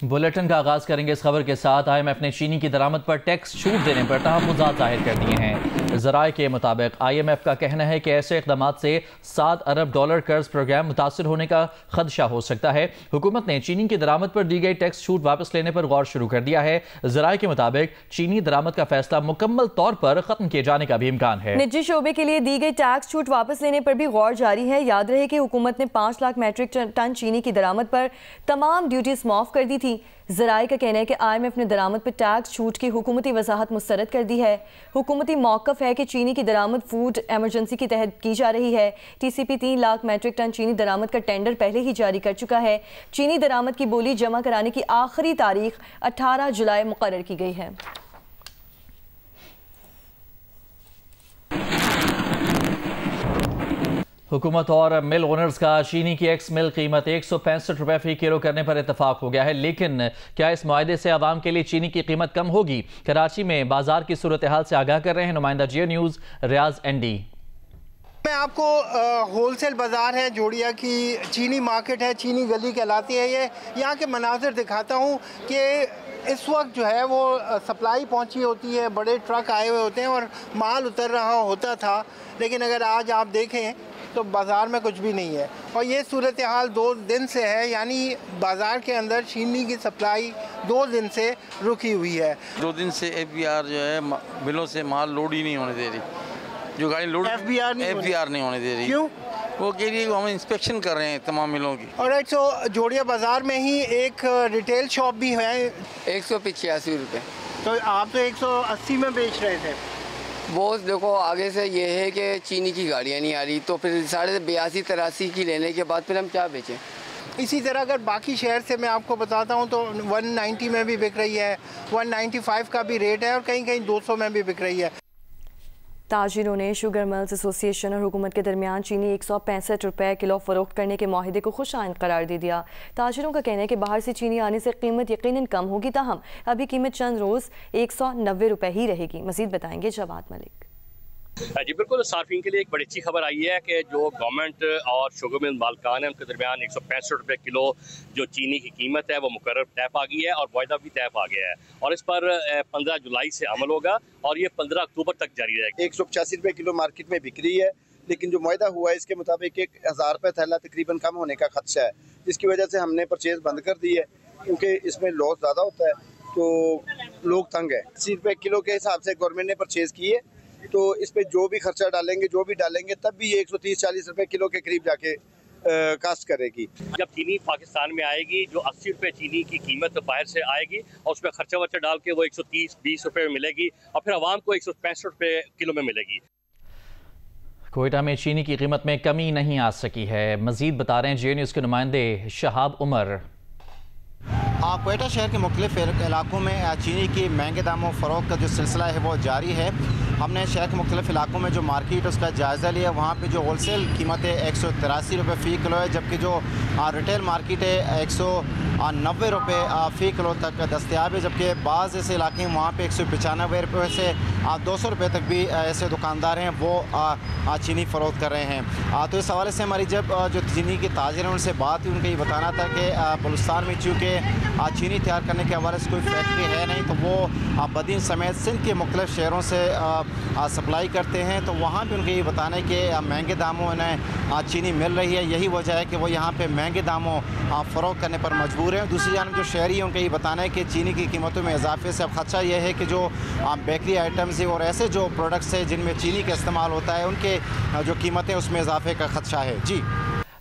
Bulletin का आगाज करेंगे इस खबर के साथ। IMF ने चीनी की दरामद पर टैक्स छूट देने पर तहफ़्फ़ुज़ात जाहिर कर दिए हैं। ज़राए के मुताबिक IMF का कहना है कि ऐसे इक़दाम से $7 अरब कर्ज प्रोग्राम मुतासर होने का खदशा हो सकता है। हुकूमत ने चीनी की दरामद पर दी गई टैक्स छूट वापस लेने पर गौर शुरू कर दिया है। ज़राए के मुताबिक चीनी दरामद का फैसला मुकम्मल तौर पर खत्म किए जाने का भी इम्कान है। निजी शोबे के लिए दी गई टैक्स छूट वापस लेने पर भी गौर जारी है। याद रहे कि हुकूमत ने 5 लाख मैट्रिक टन चीनी की दरामद पर तमाम ड्यूटीज माफ कर दी थी। ज़राए का कहना है कि IMF ने दरामद पर टैक्स छूट की हुकूमती वजाहत मुस्तरद कर दी है। हुकूमती मौक़िफ़ है कि चीनी की दरामद फूड एमरजेंसी के तहत की जा रही है। TCP 3 लाख मैट्रिक टन चीनी दरामद का टेंडर पहले ही जारी कर चुका है। चीनी दरामद की बोली जमा कराने की आखिरी तारीख 18 जुलाई मुकर्रर की गई है। हुकूमत और मिल ओनर्स का चीनी की एक्स मिल कीमत 165 रुपये फी किलो करने पर इतफाक हो गया है। लेकिन क्या इस मुआहदे से आवाम के लिए चीनी की कीमत कम होगी? कराची में बाजार की सूरत हाल से आगाह कर रहे हैं नुमाइंदा जियो न्यूज़ रियाज ND। मैं आपको होलसेल बाज़ार है जोड़िया की चीनी मार्केट है, चीनी गली कहलाती है ये, यहाँ के मनाजिर दिखाता हूँ कि इस वक्त जो है वो सप्लाई पहुँची होती है, बड़े ट्रक आए हुए होते हैं और माल उतर रहा होता था। लेकिन अगर आज आप देखें तो बाज़ार में कुछ भी नहीं है और ये सूरत हाल 2 दिन से है, यानी बाज़ार के अंदर चीनी की सप्लाई 2 दिन से रुकी हुई है। 2 दिन से FBR जो है मिलों से माल लोड ही नहीं होने दे रही। जो गाड़ी लोड FBR नहीं होने दे रही। क्यों? वो कह रही है हम इंस्पेक्शन कर रहे हैं तमाम मिलों की। ऑलराइट, सो जोड़िया बाज़ार में ही एक रिटेल शॉप भी है 185 रुपये, तो आप तो 180 में बेच रहे थे। वो देखो आगे से ये है कि चीनी की गाड़ियाँ नहीं आ रही, तो फिर 82-83 की लेने के बाद फिर हम क्या बेचें। इसी तरह अगर बाकी शहर से मैं आपको बताता हूँ तो 190 में भी बिक रही है, 195 का भी रेट है और कहीं कहीं 200 में भी बिक रही है। ताजिरों ने शुगर मिल्स एसोसिएशन और हुकूमत के दरमियान चीनी 165 रुपये किलो फरोख्त करने के माहिदे को खुश आइंद करार दे दिया। ताजिरों का कहना है कि बाहर से चीनी आने से कीमत यकीनन कम होगी, ताहम अभी कीमत चंद रोज़ 190 रुपये ही रहेगी। मज़ीद बताएंगे जवाद मलिक। जी बिल्कुल, सार्फिन के लिए एक बड़ी अच्छी खबर आई है कि जो गवर्नमेंट और शुगर मिल मालिकान है उनके दरमियान 165 रुपये किलो जो चीनी की कीमत है वो मुकर्रर तय पा गई है और वायदा भी तय पा गया है और इस पर 15 जुलाई से अमल होगा और ये 15 अक्टूबर तक जारी रहेगा। 185 रुपये किलो मार्केट में बिक रही है, लेकिन जो मुआहदा हुआ है इसके मुताबिक 1000 रुपये थैला तकरीबन कम होने का खदशा है, जिसकी वजह से हमने परचेज बंद कर दी है क्योंकि इसमें लॉस ज़्यादा होता है तो लोग तंग है। 80 रुपये किलो के हिसाब से गवर्नमेंट ने परचेज की है, तो इस पे जो भी खर्चा डालेंगे जो भी डालेंगे तब भी 130-40 रुपए किलो के करीब जाके कास्ट करेगी। जब चीनी पाकिस्तान में आएगी जो 80 रुपये चीनी की कीमत बाहर से आएगी और उसमें खर्चा वर्चा डाल के वो 130-20 रुपये में मिलेगी और फिर आवाम को 165 रुपये किलो में मिलेगी। कोयटा में चीनी की कीमत में कमी नहीं आ सकी है। मजीद बता रहे हैं जियो न्यूज़ के नुमाइंदे शहाब उमर। कोयटा शहर के मुख्तलिफ इलाकों में चीनी की महंगे दामों फ़रोख्त का जो सिलसिला है वो जारी है। हमने शहर के मुख्तलिफ इलाकों में जो मार्केट उसका जायज़ा लिया, वहाँ पे जो होलसेल कीमत है 183 रुपये फ़ी किलो है, जबकि जो रिटेल मार्केट है 190 रुपये फ़ी किलो तक दस्तियाब है, जबकि बाज़ ऐसे इलाके हैं वहाँ पे 195 रुपये से 200 रुपये तक भी ऐसे दुकानदार हैं वो चीनी फ़रोख्त कर रहे हैं। तो इस हवाले से हमारी जब जो चीनी के ताजिर हैं उनसे बात हुई, उनको ये बताना था कि बलूचिस्तान में चूँकि चीनी तैयार करने के हवाले से कोई फैक्ट्री है नहीं, तो वो बदीन समेत सिंध के मुख्तलिफ शहरों से सप्लाई करते हैं, तो वहाँ भी उनके ये बताना है कि महंगे दामों में चीनी मिल रही है। यही वजह है कि वो यहाँ पे महंगे दामों फ़रोख्त करने पर मजबूर हैं। दूसरी जानब जो शहरी हैं उनका ये बताना है कि चीनी की कीमतों में इजाफे से अब खदशा ये है कि जो बेकरी आइटम्स है और ऐसे जो प्रोडक्ट्स हैं जिनमें चीनी का इस्तेमाल होता है उनके जो कीमतें उसमें इजाफे का खदशा है। जी,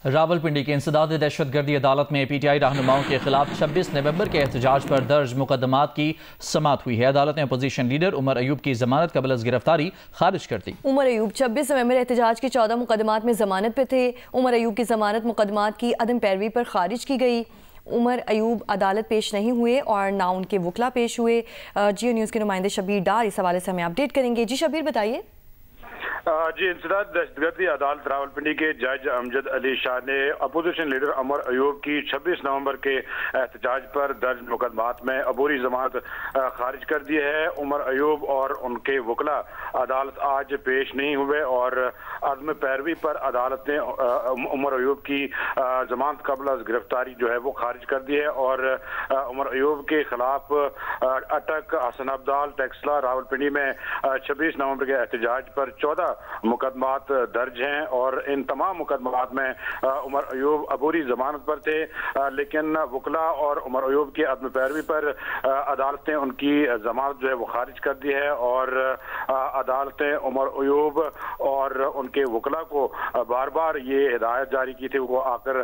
रावलपिंडी की इंसदाद दहशतगर्दी अदालत में PTI रहनुमाओं के खिलाफ 26 नवंबर के एहतजाज पर दर्ज मुकदमात की समाअत हुई है। अदालत ने अपोजिशन लीडर उमर अयूब की जमानत कबल अज़ गिरफ्तारी खारिज कर दी। उमर अयूब 26 नवंबर एहतजाज के 14 मुकदमात में जमानत पे थे। उमर अयूब की जमानत मुकदमात की अदम पैरवी पर खारिज की गई। उमर अयूब अदालत पेश नहीं हुए और ना उनके वकला पेश हुए। जियो न्यूज़ के नुमाइंदे शबीर डार इस हवाले से हमें अपडेट करेंगे। जी शबीर, बताइए। जी, इंसदाद दहशतगर्दी अदालत रावलपिंडी के जज अमजद अली शाह ने अपोजिशन लीडर उमर अयूब की 26 नवंबर के एहतजाज पर दर्ज मुकदमात में अबूरी जमानत खारिज कर दी है। उमर अयूब और उनके वकला अदालत आज पेश नहीं हुए और अज़्म पैरवी पर अदालत ने उमर अयूब की जमानत कबल गिरफ्तारी जो है वो खारिज कर दी है और उमर अयूब के खिलाफ अटक, हसन अब्दाल, टेक्सला, रावलपिंडी में 26 नवंबर के एहतजाज पर 14 मुकदमात दर्ज हैं और इन तमाम मुकदमात में उमर अयूब अबूरी जमानत पर थे, लेकिन वकला और उमर अयूब की अदम पैरवी पर अदालत ने उनकी जमानत जो है वो खारिज कर दी है और अदालत ने उमर अयूब और उनके वकला को बार बार ये हिदायत जारी की थी वो आकर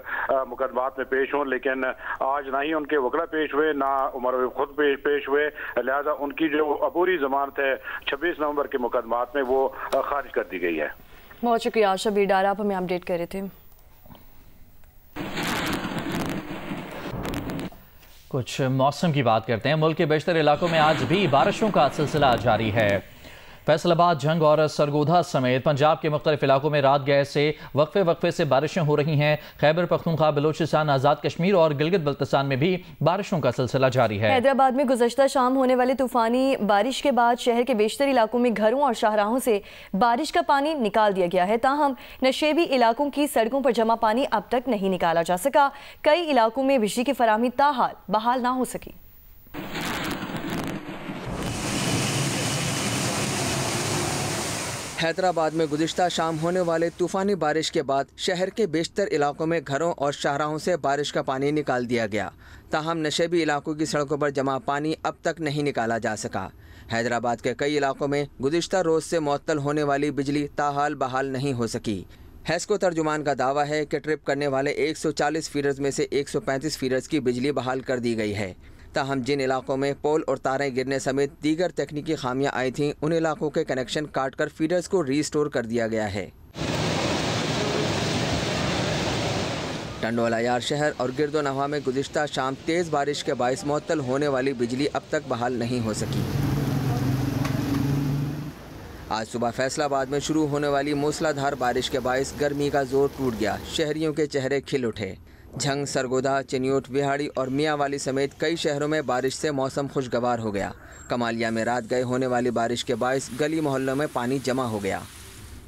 मुकदमात में पेश हों, लेकिन आज ना ही उनके वकला पेश हुए ना उमर अयूब खुद पेश हुए, लिहाजा उनकी जो अबूरी जमानत है 26 नवंबर के मुकदमात में वो खारिज कर दी गई है। बहुत शुक्रिया शबीर डार, आप हमें अपडेट कर रहे थे। कुछ मौसम की बात करते हैं। मुल्क के बेशतर इलाकों में आज भी बारिशों का सिलसिला जारी है। फैसलाबाद, जंग और सरगोधा समेत पंजाब के मुख्तलिफ इलाकों में रात गैर से वक्फे से बारिशें हो रही हैं। खैबर पख्तूनख्वा, बलोचिस्तान, आज़ाद कश्मीर और गिलगित बल्तिस्तान में भी बारिशों का सिलसिला जारी है। हैदराबाद में गुज़श्ता शाम होने वाले तूफानी बारिश के बाद शहर के बेशतर इलाकों में घरों और शाहराहों से बारिश का पानी निकाल दिया गया है। ताहम नशेबी इलाकों की सड़कों पर जमा पानी अब तक नहीं निकाला जा सका। कई इलाकों में बिजली की फराहमी ताहाल बहाल ना हो सकी। हैदराबाद में गुज़िश्ता शाम होने वाले तूफ़ानी बारिश के बाद शहर के बेशतर इलाकों में घरों और शाहराहों से बारिश का पानी निकाल दिया गया। ताहम नशेबी इलाकों की सड़कों पर जमा पानी अब तक नहीं निकाला जा सका। हैदराबाद के कई इलाकों में गुज़िश्ता रोज़ से मुअत्तल होने वाली बिजली ताहाल बहाल नहीं हो सकी। हैस्को तर्जुमान का दावा है कि ट्रिप करने वाले 140 फीडर्स में से 135 फीडर्स की बिजली बहाल कर दी गई है। ताहम जिन इलाकों में पोल और तारें गिरने समेत दीगर तकनीकी खामियां आई थीं, उन इलाकों के कनेक्शन काटकर फीडर्स को रीस्टोर कर दिया गया है। टंडोला यार शहर और गिरदोनवा में गुज़िश्ता शाम तेज़ बारिश के बायस मुअत्तल होने वाली बिजली अब तक बहाल नहीं हो सकी। आज सुबह फैसलाबाद में शुरू होने वाली मूसलाधार बारिश के बायस गर्मी का जोर टूट गया। शहरियों के चेहरे खिल उठे। झंग, सरगोधा, चिन्यूट, बिहाड़ी और मियांवाली समेत कई शहरों में बारिश से मौसम खुशगवार हो गया। कमालिया में रात गए होने वाली बारिश के बायस गली मोहल्लों में पानी जमा हो गया।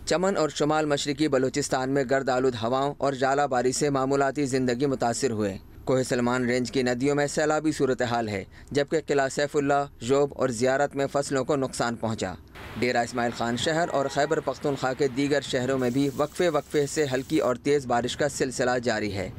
चमन और शुमाल मशरकी बलूचिस्तान में गर्द आलूद हवाओं और जालाबारी से मामूलाती ज़िंदगी मुतासिर हुए। कोह सलमान रेंज की नदियों में सैलाबी सूरत हाल है, जबकि किला सैफुल्ला, जोब और ज़ियारत में फसलों को नुकसान पहुँचा। डेरा इस्माइल खान शहर और खैबर पख्तूनख्वा के दीगर शहरों में भी वक्फे से हल्की और तेज़ बारिश का सिलसिला जारी है।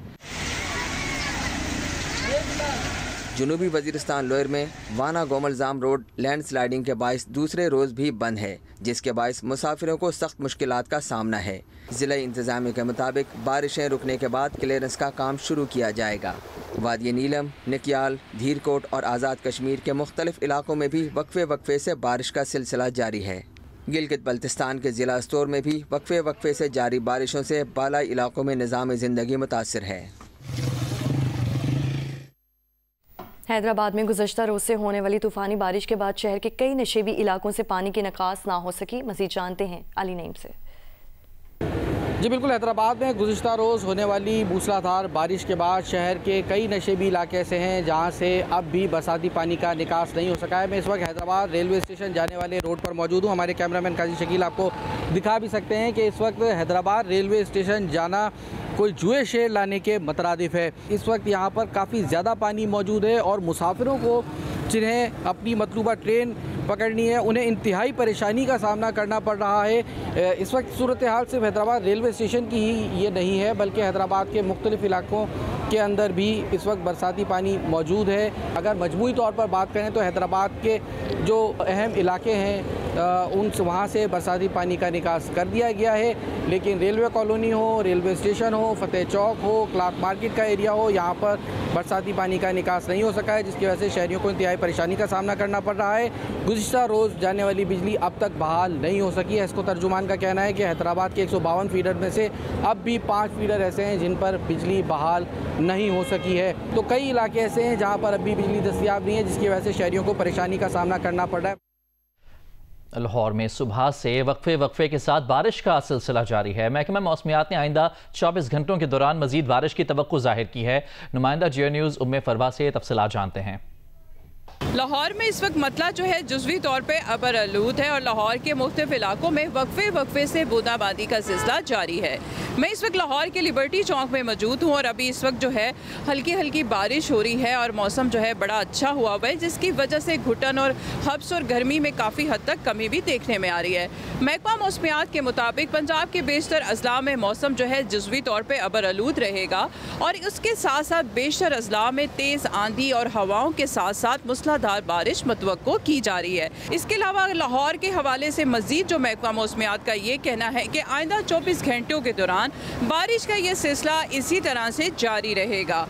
जनूबी वजीरिस्तान लोयर में वाना गोमलजाम रोड लैंड स्लाइडिंग के बायस दूसरे रोज़ भी बंद है, जिसके बायस मुसाफिरों को सख्त मुश्किलात का सामना है। ज़िला इंतज़ामिया के मुताबिक बारिशें रुकने के बाद क्लियरेंस का काम शुरू किया जाएगा। वादी नीलम, निकयाल, धीरकोट और आज़ाद कश्मीर के मुख्तलिफ इलाकों में भी वक्फे से बारिश का सिलसिला जारी है। गिलगित बल्तिस्तान के ज़िला स्टोर में भी वक्फे से जारी बारिशों से बालाई इलाकों में निज़ाम ज़िंदगी मुतासिर है। हैदराबाद में गुज़श्ता रोज़ से होने वाली तूफ़ानी बारिश के बाद शहर के कई नशेबी इलाकों से पानी की निकास ना हो सकी। मज़ीद जानते हैं अली नईम से। जी बिल्कुल, हैदराबाद में गुज़िश्ता रोज़ होने वाली मूसलाधार बारिश के बाद शहर के कई नशेबी इलाके ऐसे हैं जहां से अब भी बरसाती पानी का निकास नहीं हो सका है। मैं इस वक्त हैदराबाद रेलवे स्टेशन जाने वाले रोड पर मौजूद हूं। हमारे कैमरामैन काजी शकील आपको दिखा भी सकते हैं कि इस वक्त हैदराबाद रेलवे स्टेशन जाना कोई जुए शेर लाने के मतरादिफ है। इस वक्त यहाँ पर काफ़ी ज़्यादा पानी मौजूद है और मुसाफिरों को जिन्हें अपनी मतलूबा ट्रेन पकड़नी है उन्हें इंतहाई परेशानी का सामना करना पड़ रहा है। इस वक्त सूरत हाल सिर्फ हैदराबाद रेलवे स्टेशन की ही ये नहीं है, बल्कि हैदराबाद के मुख्तलिफ इलाकों के अंदर भी इस वक्त बरसाती पानी मौजूद है। अगर मजमूई तौर पर बात करें तो हैदराबाद के जो अहम इलाके हैं वहाँ से बरसाती पानी का निकास कर दिया गया है, लेकिन रेलवे कॉलोनी हो, रेलवे स्टेशन हो, फतेह चौक हो, क्लार्क मार्केट का एरिया हो, यहाँ पर बरसाती पानी का निकास नहीं हो सका है, जिसकी वजह से शहरियों को इंतहाई परेशानी का सामना करना पड़ रहा है। गुज़िश्ता रोज़ जाने वाली बिजली अब तक बहाल नहीं हो सकी है। इसको तर्जुमान का कहना है कि हैदराबाद के 152 फीडर में से अब भी 5 फीडर ऐसे हैं जिन पर बिजली बहाल नहीं हो सकी है। तो कई इलाके ऐसे हैं जहाँ पर अभी बिजली दस्तयाब नहीं है, जिसकी वजह से शहरियों को परेशानी का सामना करना पड़ रहा है। लाहौर में सुबह से वक्फे के साथ बारिश का सिलसिला जारी है। महकमा मौसमियात ने आइंदा 24 घंटों के दौरान मजीद बारिश की तवक्को जाहिर की है। नुमाइंदा जियो न्यूज़ उम्मे फरवा से तफसीलात जानते हैं। लाहौर में इस वक्त मतला जो है जुज़वी तौर पे अबर आलूद है और लाहौर के मुख्तलिफ इलाकों में वक्फे से बूंदाबांदी का सिलसिला जारी है। मैं इस वक्त लाहौर के लिबर्टी चौक में मौजूद हूँ और अभी इस वक्त जो है हल्की हल्की बारिश हो रही है और मौसम जो है बड़ा अच्छा हुआ है, जिसकी वजह से घुटन और हब्स और गर्मी में काफ़ी हद तक कमी भी देखने में आ रही है। महकमा मौसमियात के मुताबिक पंजाब के बेशतर अजला में मौसम जो है जुज़वी तौर पर अबर आलूद रहेगा और उसके साथ साथ बेशतर अजला में तेज़ आंधी और हवाओं के साथ साथ मूसलाधार बारिश मतवक्को की जा रही है। इसके अलावा लाहौर के हवाले से मजीद जो महकमा मौसमियात का ये कहना है कि आइंदा 24 घंटों के दौरान बारिश का ये सिलसिला इसी तरह से जारी रहेगा।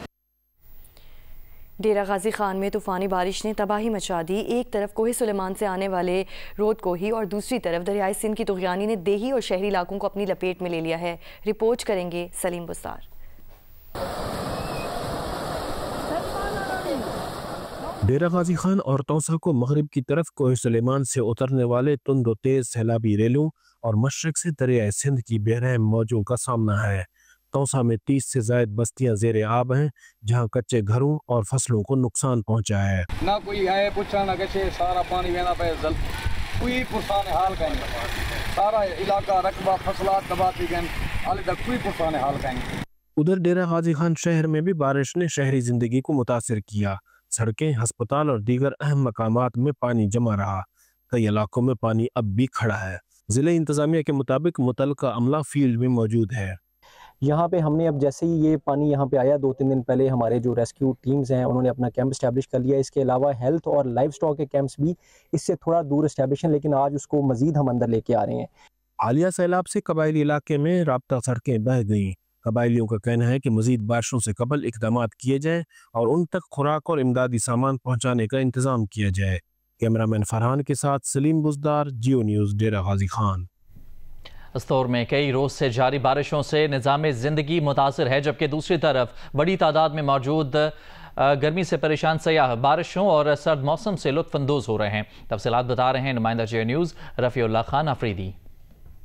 डेरा गाजी खान में तूफ़ानी बारिश ने तबाही मचा दी। एक तरफ कोहे सुलेमान से आने वाले रोद कोही और दूसरी तरफ दरियाई सिंध की तुग़यानी ने देही और शहरी इलाकों को अपनी लपेट में ले लिया है। रिपोर्ट करेंगे सलीम बुस्तार। डेरा गाजी खान और तौसा को मगरिब की तरफ कोहे सुलेमान से उतरने वाले तुंद तेज सैलाबी रेलों और मशरक से दरियाए सिंध की बेरहम मौजों का सामना है। तौसा में 30 से ज़ायद बस्तियां ज़ेरे आब हैं, जहां कच्चे घरों और फसलों को नुकसान पहुंचा है। ना कोई आए पूछा ना कचे, सारा पानी वेना पे जल कोई पुरसान हाल का सारा इलाका रकबा फसलात तबाह गए, हाल तक कोई पुरसान हाल का। उधर डेरा गाजी खान शहर में भी बारिश ने शहरी जिंदगी को मुतासिर किया। सड़कें, अस्पताल और दीगर अहम मकामात में पानी जमा रहा। कई इलाकों में पानी अब भी खड़ा है। जिले इंतजामिया के मुताबिक मुतल्लिका अमला फील्ड में मौजूद है। यहाँ पे हमने अब जैसे ही ये पानी यहाँ पे आया 2-3 दिन पहले हमारे जो रेस्क्यू टीम्स हैं उन्होंने अपना कैंप इस्टेब्लिश कर लिया। इसके अलावा हेल्थ और लाइव स्टॉक के कैंप्स भी इससे थोड़ा दूर इस्टेब्लिश हैं, लेकिन आज उसको मजीद हम अंदर लेके आ रहे हैं। हालिया सैलाब से कबायली इलाके में राब्ता सड़कें बह गईं। कबायलियों का कहना है कि मजीद बारिशों से कबल इकदाम किए जाए और उन तक खुराक और इमदादी सामान पहुँचाने का इंतज़ाम किया जाए। कैमरामैन फरहान के साथ सलीम बुज़दार, जियो न्यूज़, डेरा गाजी खान। अस्तौर में कई रोज़ से जारी बारिशों से निज़ाम ज़िंदगी मुतासिर है, जबकि दूसरी तरफ बड़ी तादाद में मौजूद गर्मी से परेशान सयाह बारिशों और सर्द मौसम से लुत्फ़अंदोज़ हो रहे हैं। तफसीलात बता रहे हैं नुमाइंदा जियो न्यूज़ रफ़ीउल्लाह खान अफरीदी।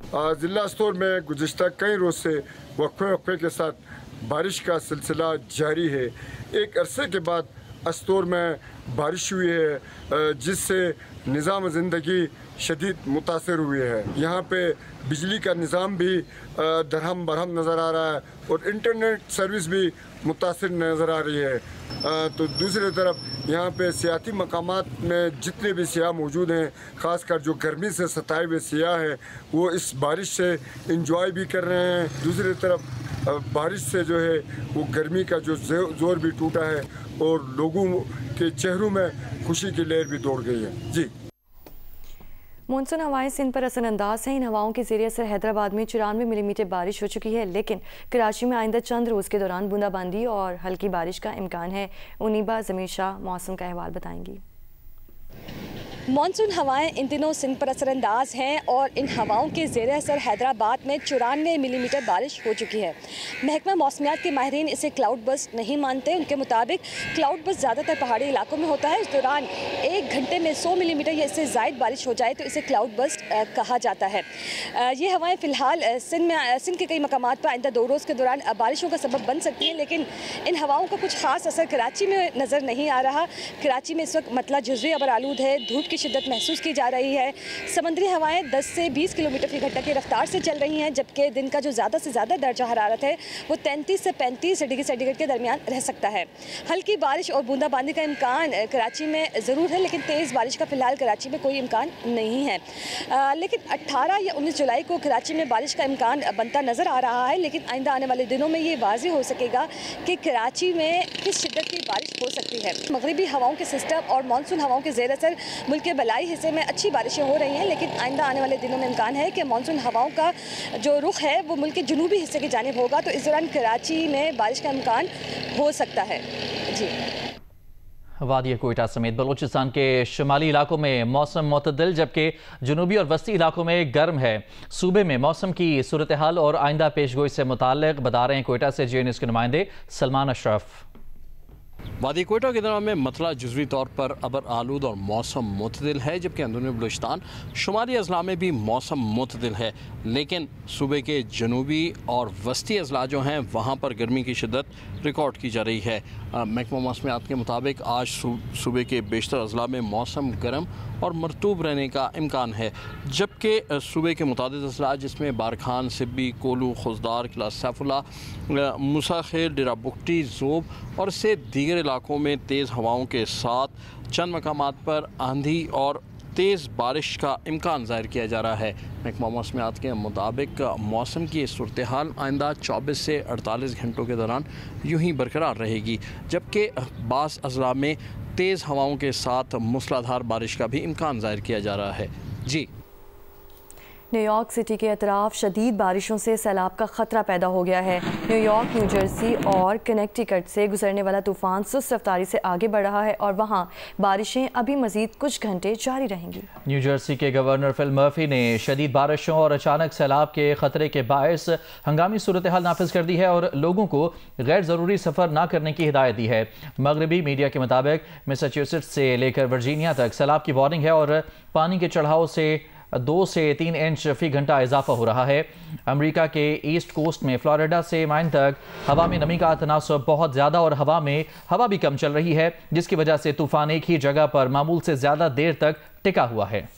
ज़िला अस्तौर में गुज़िश्ता कई रोज़ से वक्फे के साथ बारिश का सिलसिला जारी है। एक अरसे के बाद अस्तौर में बारिश हुई है, जिससे निज़ाम ज़िंदगी शदीद मुतासर हुई है। यहाँ पे बिजली का निज़ाम भी दरहम बरहम नज़र आ रहा है और इंटरनेट सर्विस भी मुतासर नज़र आ रही है। तो दूसरी तरफ यहाँ पे सियाती मकामात में जितने भी सियाह मौजूद हैं, ख़ासकर जो गर्मी से सताए हुए सियाह हैं, वो इस बारिश से इंजॉय भी कर रहे हैं। दूसरी तरफ बारिश से जो है वो गर्मी का जो जोर भी टूटा है और लोगों के चेहरों में खुशी की लहर भी दौड़ गई है। जी, मानसून हवाएं सिंध पर असरअंदाज हैं। इन हवाओं के ज़रिए असर हैदराबाद में 94 मिलीमीटर बारिश हो चुकी है, लेकिन कराची में आइंदा चंद रोज़ के दौरान बूंदाबांदी और हल्की बारिश का इम्कान है। उनीबा ज़मीर शाह मौसम का अहवाल बताएंगी। मानसून हवाएं इन दिनों सिंध पर असरअंदाज हैं और इन हवाओं के ज़ेरे असर हैदराबाद में 94 मिलीमीटर बारिश हो चुकी है। महकमा मौसमियात के माहिरीन इसे क्लाउड बस्ट नहीं मानते। उनके मुताबिक क्लाउड बस्ट ज़्यादातर पहाड़ी इलाकों में होता है। इस दौरान 1 घंटे में 100 मिलीमीटर या इससे ज़ायद बारिश हो जाए तो इसे क्लाउड बस्ट कहा जाता है। ये हवाएँ फ़िलहाल सिंध के कई मकामात पर आइंदा 2 रोज़ के दौरान बारिशों का सबब बन सकती हैं, लेकिन इन हवाओं का कुछ ख़ास असर कराची में नज़र नहीं आ रहा। कराची में इस वक्त मतला जुज़वी अबर आलूद है, धूप की शिद्दत महसूस की जा रही है। समुद्री हवाएं 10 से 20 किलोमीटर फी घंटा की रफ्तार से चल रही हैं, जबकि दिन का जो ज़्यादा से ज़्यादा दर्जा हरारत है वो 33 से 35 डिग्री सेंटीग्रेड के दरमियान रह सकता है। हल्की बारिश और बूंदाबांदी का इम्कान कराची में ज़रूर है, लेकिन तेज़ बारिश का फ़िलहाल कराची में कोई इम्कान नहीं है। लेकिन 18 या 19 जुलाई को कराची में बारिश का इम्कान बनता नज़र आ रहा है, लेकिन आइंदा आने वाले दिनों में ये वाज़ेह हो सकेगा कि कराची में किस शिद्दत की बारिश हो सकती है। मगरिबी हवाओं के सिस्टम और मानसून हवाओं के ज़ेर असर मुल्क के बलाई हिस्से में अच्छी बारिशें हो रही हैं, लेकिन आइंदा आने वाले दिनों में इम्कान है कि मानसून हवाओं का जो रुख है वो मुल्क के जनूबी हिस्से की जानिब होगा, तो इस दौरान कराची में बारिश का इम्कान हो सकता है। जी, वादी कोयटा समेत बलूचिस्तान के शुमाली इलाकों में मौसम मुतदिल, जबकि जनूबी और वस्ती इलाकों में गर्म है। सूबे में मौसम की सूरत हाल और आइंदा पेशगोई से मुताल्लिक बता रहे हैं कोयटा से जियो न्यूज़ के नुमाइंदे सलमान अशरफ। वादी कोयटा के दौरान में मतला जुज़वी तौर पर अबर आलूद और मौसम मुतदिल है, जबकि अंदरूनी बलूचिस्तान शुमाली अजला में भी मौसम मुतदिल है, लेकिन सूबे के जनूबी और वस्ती अजला जो हैं वहाँ पर गर्मी की शिद्दत रिकॉर्ड की जा रही है। महकमा मौसमियात के मुताबिक आज सूबे के बेशतर अजला में मौसम गर्म और मरतूब रहने का इम्कान है, जबकि सूबे के मुतादिद अजला जिसमें बारखान, सिब्बी, कोलू, खुजदार, किला सैफुल्ला, मूसा खेल, डेरा बुगटी, जोब और इससे दीगर इलाकों में तेज़ हवाओं के साथ चंद मकामात पर आंधी और तेज़ बारिश का इम्कान ज़ाहिर किया जा रहा है। महकमा मौसमियात के मुताबिक मौसम की सूरत हाल आइंदा 24 से 48 घंटों के दौरान यूं ही बरकरार रहेगी, जबकि बाज़ अज़ला में तेज़ हवाओं के साथ मूसलाधार बारिश का भी इम्कान ज़ाहिर किया जा रहा है। जी, न्यूयॉर्क सिटी के अतराफ शदीद बारिशों से सैलाब का खतरा पैदा हो गया है। न्यूयॉर्क, न्यू जर्सी और कनेक्टिकट से गुजरने वाला तूफान सुस्त रफ्तारी से आगे बढ़ रहा है और वहाँ बारिशें अभी मजीद कुछ घंटे जारी रहेंगी। न्यू जर्सी के गवर्नर फिल मर्फी ने शदीद बारिशों और अचानक सैलाब के खतरे के बायस हंगामी सूरत हाल नाफिज कर दी है और लोगों को गैर ज़रूरी सफ़र न करने की हिदायत दी है। मगरबी मीडिया के मुताबिक मैसाचुसेट्स से लेकर वर्जीनिया तक सैलाब की वार्निंग है और पानी के चढ़ाव से 2 से 3 इंच फी घंटा इजाफा हो रहा है। अमेरिका के ईस्ट कोस्ट में फ्लोरिडा से माइन तक हवा में नमी का तनासुब बहुत ज़्यादा और हवा भी कम चल रही है, जिसकी वजह से तूफान एक ही जगह पर मामूल से ज़्यादा देर तक टिका हुआ है।